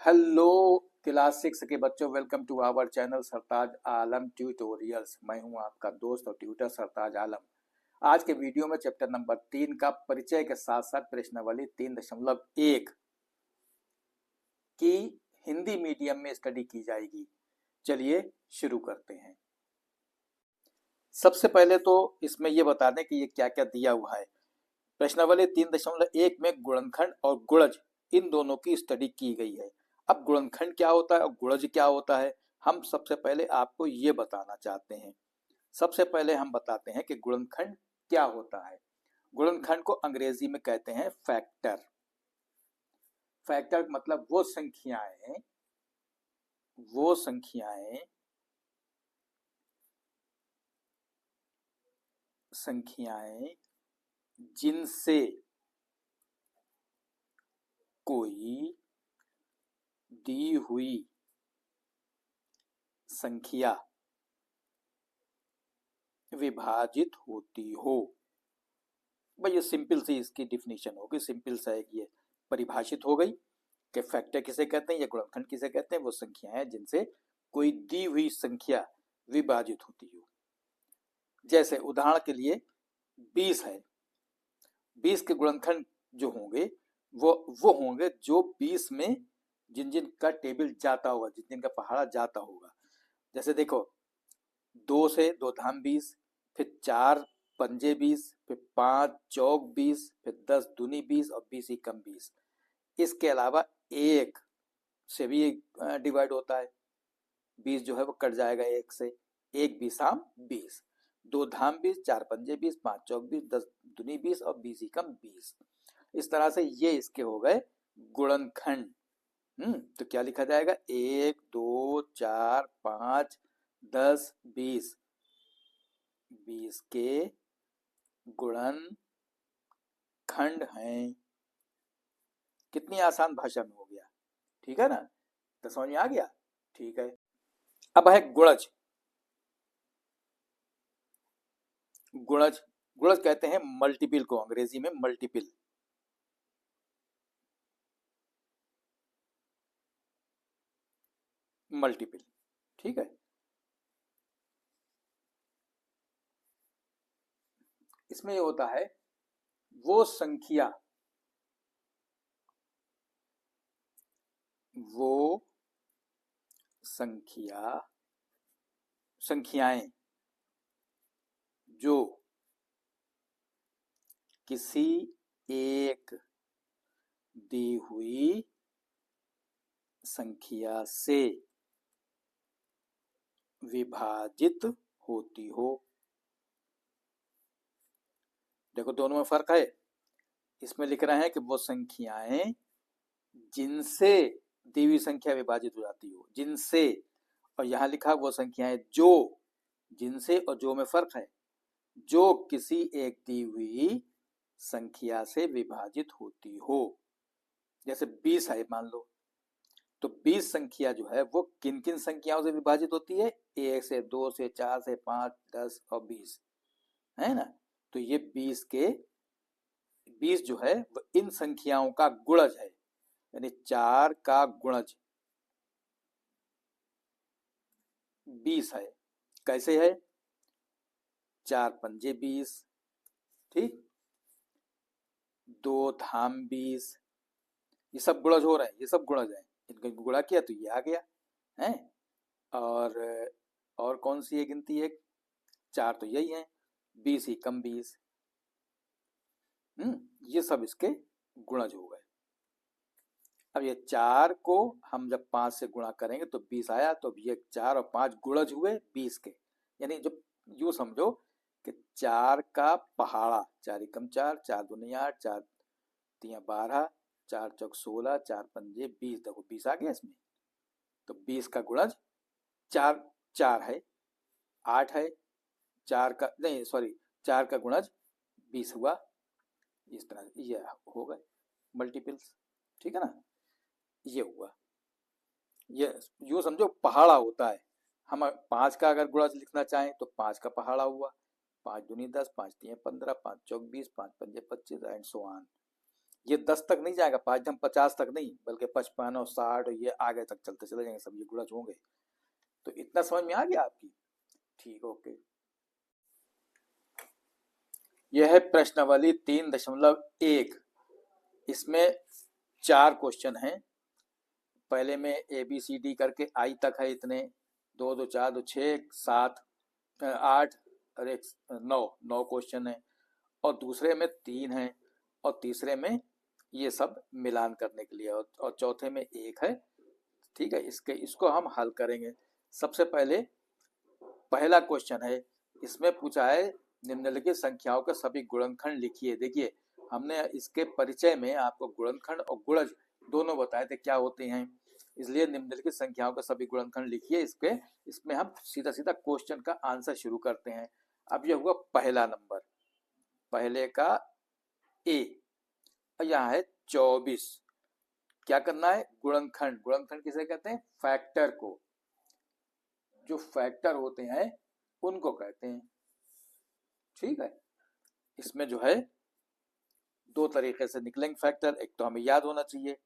Hello class 6 के बच्चों, welcome to our channel Sartaj Alam tutorials. मैं हूं आपका दोस्त और ट्यूटर सरताज आलम। आज के वीडियो में चैप्टर नंबर 3 का परिचय के साथ साथ प्रश्नावली 3.1 की हिंदी मीडियम में स्टडी की जाएगी। चलिए शुरू करते हैं। सबसे पहले तो इसमें यह बता दें कि ये क्या क्या दिया हुआ है। प्रश्नावली 3.1 में गुणनखंड और गुणज इन दोनों की स्टडी की गई है। अब गुणनखंड क्या होता है और गुणज क्या होता है, हम सबसे पहले आपको ये बताना चाहते हैं। सबसे पहले हम बताते हैं कि गुणनखंड क्या होता है। गुणनखंड को अंग्रेजी में कहते हैं फैक्टर। फैक्टर मतलब वो संख्याएं जिनसे कोई दी हुई संख्या विभाजित होती हो। भाई ये सिंपल सी इसकी डिफिनीशन होगी, सिंपल सा एक ये परिभाषित हो गई कि फैक्टर किसे कहते हैं या गुणनखंड किसे कहते हैं। वो संख्याएं जिनसे कोई दी हुई संख्या विभाजित होती हो। जैसे उदाहरण के लिए 20 है। 20 के गुणनखंड जो होंगे वो होंगे जो 20 में जिन जिन का टेबल जाता होगा, जिन जिन का पहाड़ा जाता होगा। जैसे देखो 2 से 2 धाम 20, फिर 4 पंजे 20, फिर 5 चौक 20, फिर 10 दूनी 20 और 20 एकम 20। इसके अलावा एक से भी डिवाइड होता है। 20 जो है वो कट जाएगा एक से, एक 20 आम 20, 2 धाम 20, 4 पंजे 20, 5 चौक 20, 10 दूनी 20 और 20 एकम 20। इस तरह से ये इसके हो गए गुणनखंड। तो क्या लिखा जाएगा, 1 2 4 5 10 20 20 के गुणनखंड हैं। कितनी आसान भाषा में हो गया, ठीक है ना। तो समझ में आ गया, ठीक है। अब है गुणज। गुणज गुणज कहते हैं मल्टीपल को, अंग्रेजी में मल्टीपल। मल्टीपल, ठीक है। इसमें ये होता है वो संख्याएं जो किसी एक दी हुई संख्या से विभाजित होती हो। देखो दोनों में फर्क है। इसमें लिख रहे हैं कि वो संख्याएं जिनसे दी हुई संख्या विभाजित हो जाती हो, जिनसे, और यहां लिखा वो संख्याएं जो, जिनसे और जो में फर्क है, जो किसी एक दी हुई संख्या से विभाजित होती हो। जैसे 20 है मान लो, तो 20 संख्या जो है वो किन किन संख्याओं से विभाजित होती है, 1 से 2 से 4 से 5 10 और 20, है ना। तो ये 20 जो है वो इन संख्याओं का गुणज है, यानी 4 का गुणज 20 है। कैसे है, 4 पंजे 20, ठीक, 2 धाम 20, ये सब गुणज हो रहे हैं, ये सब गुणज है। इनका गुणा किया तो ये आ गया है। और कौन सी है गिनती है, 4 तो यही है, 20 एकम 20। ये सब इसके गुणज हो गए। अब ये 4 को हम जब 5 से गुणा करेंगे तो 20 आया, तो ये 4 और 5 गुणज हुए 20 के। यानी जब यूं समझो कि 4 का पहाड़ा, 4 एकम 4, 4 दूनी 8, 4 तिया 12, 4 चौक 16, 4 पंजे 20। देखो 20 आ गया इसमें। तो 20 का गुणज 4 4 है, 8 है, 4 का नहीं सॉरी 4 का गुणज 20 हुआ। इस तरह ये हो गए मल्टीपल्स, ठीक है ना। ये हुआ, ये यूं समझो पहाड़ा होता है। हम 5 का अगर गुणज लिखना चाहें तो 5 का पहाड़ा हुआ, 5 दूनी 10, 5 तिया 15, 5 चौक 20, 5 पंजे 25 एंड सो ऑन। ये 10 तक नहीं जाएगा, 5 ढंग 50 तक नहीं, बल्कि 55 और 60 ये आगे तक चलते चले जाएंगे, सब ये गुणज होंगे। तो इतना समझ में आ गया आपकी? ठीक, ओके। यह है प्रश्नावली 3.1। इसमें 4 क्वेश्चन हैं। पहले में ABCD करके I तक है इतने, 2 2 4 2 6 7 8 और 1 9 क्वेश्चन है। और दूसरे में 3 है, और तीसरे में ये सब मिलान करने के लिए, और चौथे में 1 है। ठीक है, इसको हम हल करेंगे। सबसे पहले पहला क्वेश्चन है, इसमें पूछा है निम्नलिखित संख्याओं के सभी गुणनखंड लिखिए। देखिए, हमने इसके परिचय में आपको गुणनखंड और गुणज दोनों बताए थे क्या होते हैं, इसलिए निम्नलिखित संख्याओं के सभी गुणनखंड लिखिए। इसमें हम सीधा सीधा क्वेश्चन का आंसर शुरू करते हैं। अब यह हुआ पहला नंबर, पहले का ए, और यहाँ है 24। क्या करना है? गुणनखंड। गुणनखंड किसे कहते हैं? फैक्टर को। जो फैक्टर होते हैं उनको कहते हैं। ठीक है, इसमें जो है 2 तरीके से निकलेंगे फैक्टर। एक तो हमें याद होना चाहिए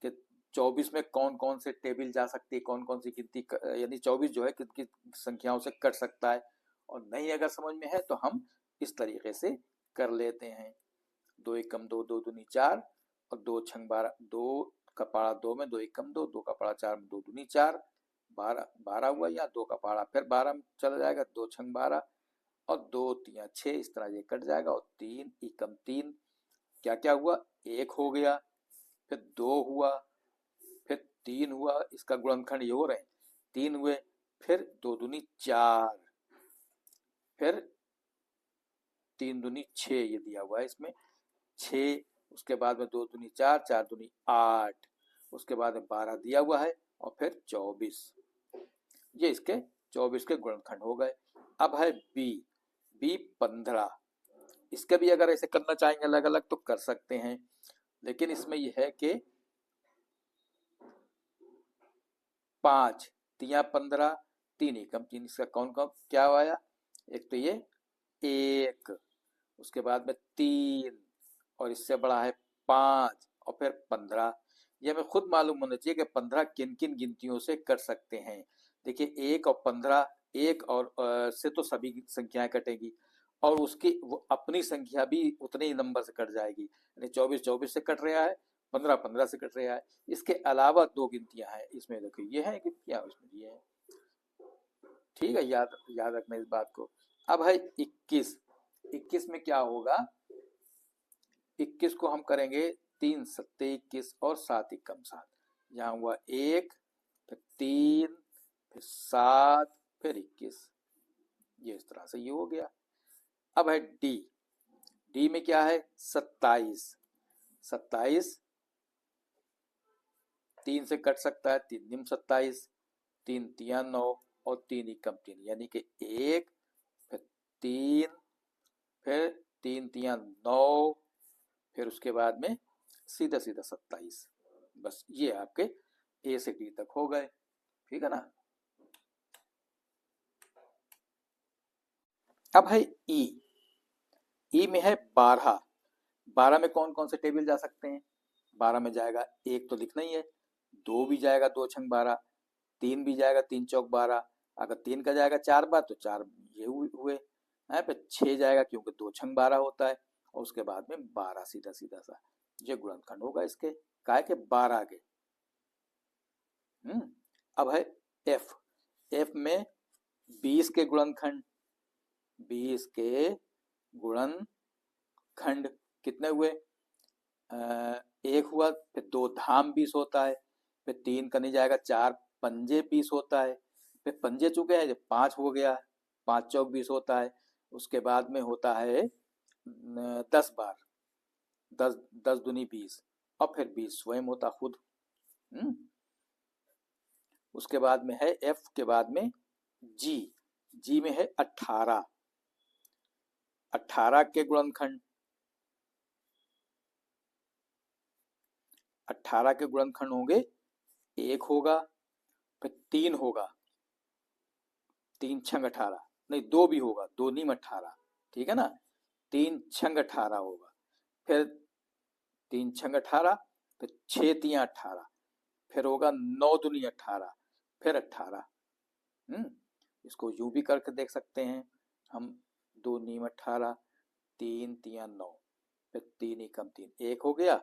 कि 24 में कौन कौन से टेबल जा सकती है, कौन कौन सी गिनती, यानी 24 जो है किन किन संख्याओं से कट सकता है। और नहीं अगर समझ में है तो हम इस तरीके से कर लेते हैं। 2 एकम 2, 2 दूनी 4, और 2 छंग 12, 2 का पारा 2 में, 2 एकम 2, 2 का पारा 4 में, 2 दूनी 4, 12 हुआ। या 2 का पारा फिर 12 में चला जाएगा, 2 छंग 12, और 2 3 6, इस तरह ये कट जाएगा। और 3 एकम 3, क्या क्या हुआ? 1 हो गया, फिर 2 हुआ, फिर 3 हुआ, इसका गुणनखंड ये हो रहे हैं, 3 हुए, फिर 2 दूनी 4, फिर 3 दूनी 6, ये दिया हुआ है इसमें 6, उसके बाद में 2 दूनी 4, 4 दूनी 8, उसके बाद में 12 दिया हुआ है, और फिर 24। ये इसके 24 के गुणनखंड हो गए। अब है बी 15। इसके भी अगर ऐसे करना चाहेंगे अलग अलग तो कर सकते हैं, लेकिन इसमें यह है कि 5 तिया 15, 3 एकम 3, इसका कौन कौन क्या आया? एक तो ये 1, उसके बाद में 3, और इससे बड़ा है 5, और फिर 15। ये हमें खुद मालूम होना चाहिए कि 15 किन किन गिनतियों से कर सकते हैं। देखिए 1 और 15, 1 और से तो सभी संख्याएं कटेगी, और उसकी वो अपनी संख्या भी उतने ही नंबर से कट जाएगी। यानी 24 24 से कट रहा है, 15 15 से कट रहा है। इसके अलावा 2 गिनतियां हैं इसमें, देखिए ये है गिनतियां, उसमें ये है। ठीक है, याद रखना इस बात को। अब है 21। 21 में क्या होगा? 21 को हम करेंगे 3 सत्ते 21, और 7 एकम 7। यहाँ हुआ 1, फिर 3, फिर 7, फिर 21। ये इस तरह से ये हो गया। अब है डी। डी में क्या है? 27। 27 3 से कट सकता है, 3 निम 27, 3 तिया 9, और 3 एकम 3, यानी कि 1, फिर 3, फिर 3 तिया 9, फिर उसके बाद में सीधा सीधा 27। बस ये आपके ए से डी तक हो गए। ठीक है ना? अब है ई। ई में है 12। 12 में कौन कौन से टेबल जा सकते हैं? 12 में जाएगा 1 तो लिखना ही है, 2 भी जाएगा 2 छंग 12, 3 भी जाएगा 3 चौक 12, अगर 3 का जाएगा 4 बार तो 4 ये हुए है, फिर 6 जाएगा क्योंकि 2 छंग 12 होता है, और उसके बाद में 12 सीधा सीधा सा। ये गुणनखंड होगा इसके, काय के 12 के। अब है एफ। एफ में 20 के गुणनखंड। 20 के गुणनखंड कितने हुए? 1 हुआ, फिर 2 धाम 20 होता है, फिर 3 का नहीं जाएगा, 4 पंजे 20 होता है, फिर पंजे चुके हैं, 5 हो गया, 5 चौक 20 होता है। उसके बाद में होता है 10 बार, 10 10 दूनी 20, और फिर 20 स्वयं होता खुद। उसके बाद में है एफ के बाद में जी। जी में है 18। 18 के गुणनखंड। 18 के गुणनखंड होंगे, 1 होगा, फिर 3 होगा, 3 छंग 18, नहीं 2 भी होगा, 2 नीम 18, ठीक है ना? 3 छंग 18 होगा, फिर 3 छंग 18, फिर 6 तियां 18, फिर होगा 9 दूनी 18, फिर 18। इसको यूं भी करके देख सकते हैं हम, 2 नीम 18, 3 तियां 9, फिर 3 एकम 3, 1 हो गया,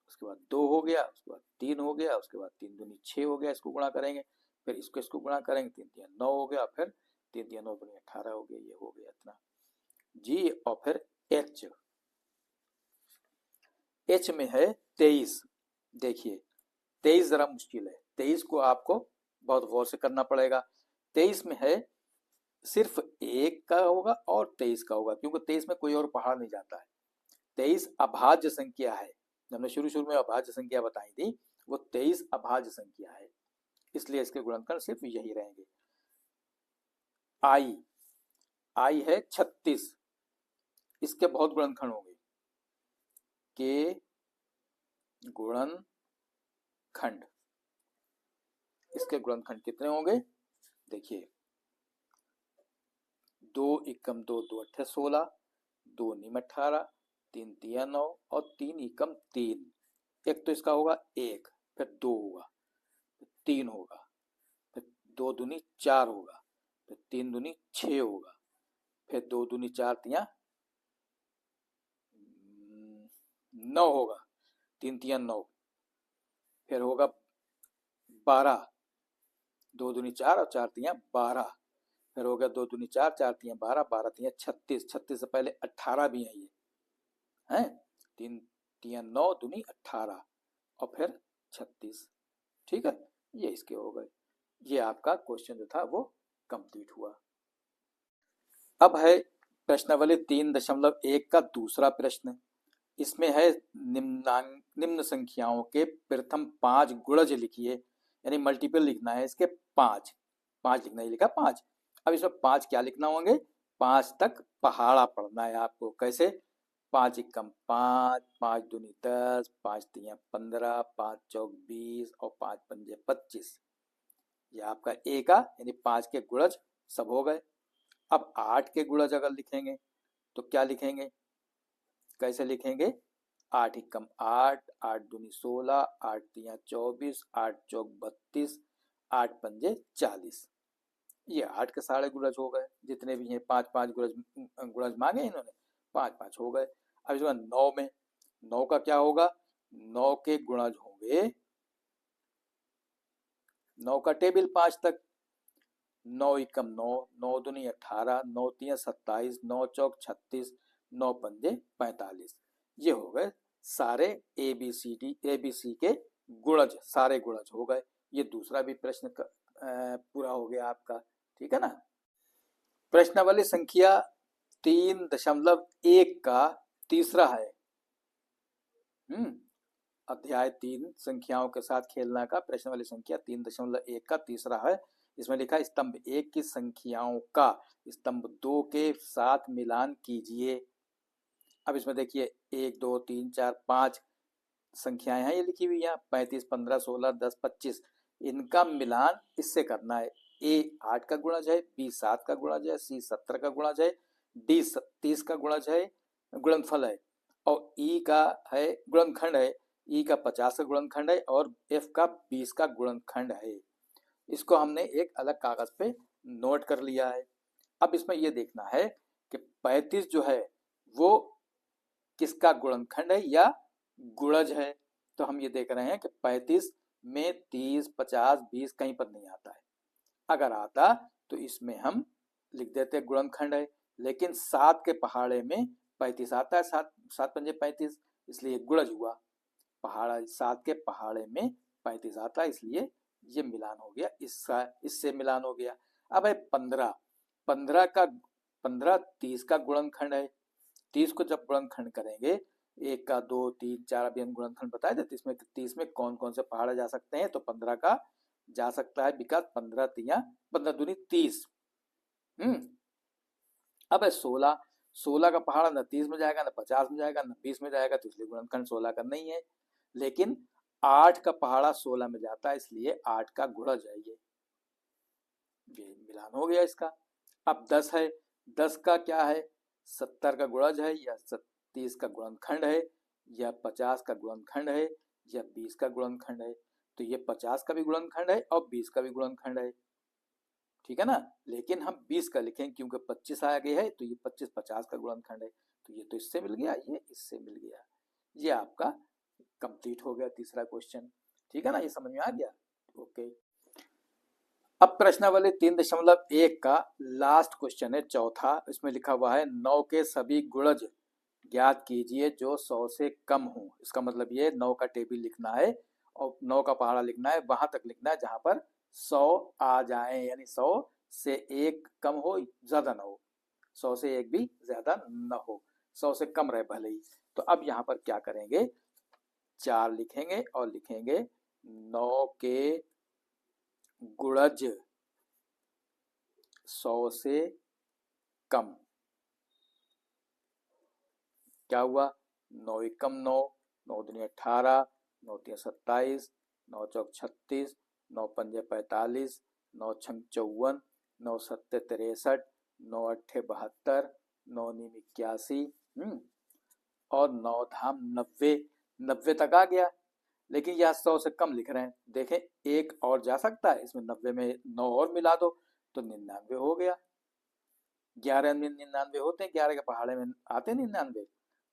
उसके बाद 2 हो गया, उसके बाद 3 हो गया, उसके बाद 3 दूनी 6 हो गया, इसको गुणा करेंगे, फिर इसको गुणा करेंगे, 3 तियां 9 हो गया, फिर 3 तियां 9 दूनी 18 हो गया, ये हो गया इतना जी। और फिर एच, एच में है 23। देखिए 23 जरा मुश्किल है, 23 को आपको बहुत गौर से करना पड़ेगा। 23 में है सिर्फ 1 का होगा और 23 का होगा, क्योंकि 23 में कोई और पहाड़ नहीं जाता है। 23 अभाज्य संख्या है, हमने शुरू शुरू में अभाज्य संख्या बताई थी, वो 23 अभाज्य संख्या है, इसलिए इसके गुणनखंड सिर्फ यही रहेंगे। आई, आई है 36, इसके बहुत गुणनखंड होंगे, के गुणनखंड, इसके गुणनखंड कितने होंगे? देखिए 2 एकम 2, 2 अट्ठे 16, 2 नीम 18, 3 तिया 9 और 3 एकम 3। एक तो इसका होगा 1, फिर 2 होगा, फिर 3 होगा, फिर 2 दूनी 4 होगा, फिर 3 दूनी 6 होगा, फिर 2 दूनी 4 तिया 9 होगा, 3 तिया 9, फिर होगा 12, 2 दूनी 4 और 4 तिया 12, फिर होगा 2 दूनी 4, 4 तिया 12, 12 तिया 36, 36 से पहले 18 भी है ये हैं, 3 तिया 9 दूनी 18 और फिर 36। ठीक है, ये इसके हो गए। ये आपका क्वेश्चन जो था वो कंप्लीट हुआ। अब है प्रश्नावली 3.1 का दूसरा प्रश्न। इसमें है निम्न संख्याओं के प्रथम 5 गुणज लिखिए, यानी मल्टीपल लिखना है इसके 5 लिखना ही लिखा 5। अब इसमें 5 क्या लिखना होंगे? 5 तक पहाड़ा पढ़ना है आपको। कैसे? 5 एकम 5, 5 दूनी 10, 5 तिया 15, 5 चौक 20 और 5 पंजे 25। ये आपका ए का यानी 5 के गुणज सब हो गए। अब 8 के गुणज अगर लिखेंगे तो क्या लिखेंगे, कैसे लिखेंगे? 8 एकम 8, 8 दूनी 16, 8 तिया 24, 8 चौक 32, 8 पंजे 40। ये 8 के सारे गुणज हो गए, जितने भी हैं 5 गुणज मांगे इन्होंने, 5 हो गए। अब इसमें 9 में, 9 का क्या होगा? 9 के गुणज होंगे, 9 का टेबल 5 तक, 9 एकम 9, 9 दूनी 18, 9 तिया 27, 9 चौक 36, 9 पंजे 45। ये हो गए सारे ABC के गुणज, सारे गुणज हो गए। ये दूसरा भी प्रश्न पूरा हो गया आपका। ठीक है ना। प्रश्नावली संख्या 3.1 का तीसरा है। अध्याय 3 संख्याओं के साथ खेलना का प्रश्नावली संख्या 3.1 का तीसरा है। इसमें लिखा है स्तंभ 1 की संख्याओं का स्तंभ 2 के साथ मिलान कीजिए। अब इसमें देखिए 1 2 3 4 5 संख्याएं हैं ये लिखी हुई यहाँ, 35 15 16 10 25। इनका मिलान इससे करना है। ए 8 का गुणज है, बी 7 का गुणज है, सी 17 का गुणज है, डी 30 का गुणज है, गुणनफल है, और ई का है गुणनखंड है, ई का 50 का गुणनखंड है और एफ का 20 का गुणनखंड है। इसको हमने एक अलग कागज पे नोट कर लिया है। अब इसमें यह देखना है कि 35 जो है वो किसका गुणनखंड है या गुणज है। तो हम ये देख रहे हैं कि 35 में 30 50 20 कहीं पर नहीं आता है। अगर आता तो इसमें हम लिख देते गुणनखंड है, लेकिन 7 के पहाड़े में 35 आता है, 7 पंजे 35, इसलिए गुणज हुआ। पहाड़ा 7 के पहाड़े में 35 आता है, इसलिए ये मिलान हो गया, इससे मिलान हो गया। अब है 15 का 30 का गुणनखंड है। 30 को जब गुणनखंड करेंगे, 1 का 2 3 4 अभी हम गुणनखंड बताए थे, 30 में कौन कौन से पहाड़े जा सकते हैं, तो 15 का जा सकता है, बिकॉज 15 तिया 15 दूनी 30। अब है 16 का पहाड़ा न 30 में जाएगा, न 50 में जाएगा, न 20 में जाएगा, तो इसलिए गुणनखंड 16 का नहीं है। लेकिन 8 का पहाड़ा 16 में जाता है, इसलिए 8 का गुणज है ये मिलान हो गया इसका। अब 10 है, 10 का क्या है? 70 का गुणज है या 30 का गुणनखंड है, या 50 का गुणनखंड है या 20 का गुणनखंड है। तो ये 50 का भी गुणनखंड है और 20 का भी गुणनखंड है, ठीक है ना। लेकिन हम 20 का लिखेंगे क्योंकि 25 आगे है, तो ये 25 50 का गुणनखंड है। तो ये तो इससे मिल गया, ये इससे मिल गया। ये आपका कंप्लीट हो गया तीसरा क्वेश्चन, ठीक है ना, ये समझ में आ गया। ओके, अब प्रश्नावली 3.1 का लास्ट क्वेश्चन है, चौथा। इसमें लिखा हुआ है 9 के सभी गुणज ज्ञात कीजिए जो 100 से कम हो। इसका मतलब ये 9 का टेबल लिखना है और 9 का पहाड़ा लिखना है, वहां तक लिखना है जहां पर 100 आ जाए, यानी 100 से एक कम हो, ज्यादा ना हो, 100 से एक भी ज्यादा न हो, 100 से कम रहे भले ही। तो अब यहाँ पर क्या करेंगे, 4 लिखेंगे और लिखेंगे 9 के गुणज 100 से कम। क्या हुआ, 9 एकम 9, 9 दूनी 18, 9 तीन 27, 9 चौक 36, 9 पंजे 45, 9 छंग 54, 9 सत्ते 63, 9 अट्ठे 72, 9 नीम 81, और 9 धाम 90, 90 तक आ गया। लेकिन यह 100 से कम लिख रहे हैं, देखें एक और जा सकता है, इसमें 90 में 9 और मिला दो तो 99 हो गया। 11 में 99 होते हैं, 11 के पहाड़े में आते हैं 99,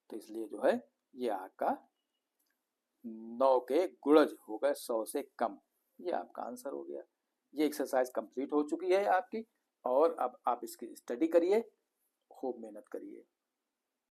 तो इसलिए जो है ये आपका 9 के गुणज हो गए 100 से कम। ये आपका आंसर हो गया। ये एक्सरसाइज कंप्लीट हो चुकी है आपकी, और अब आप इसकी स्टडी करिए, खूब मेहनत करिए।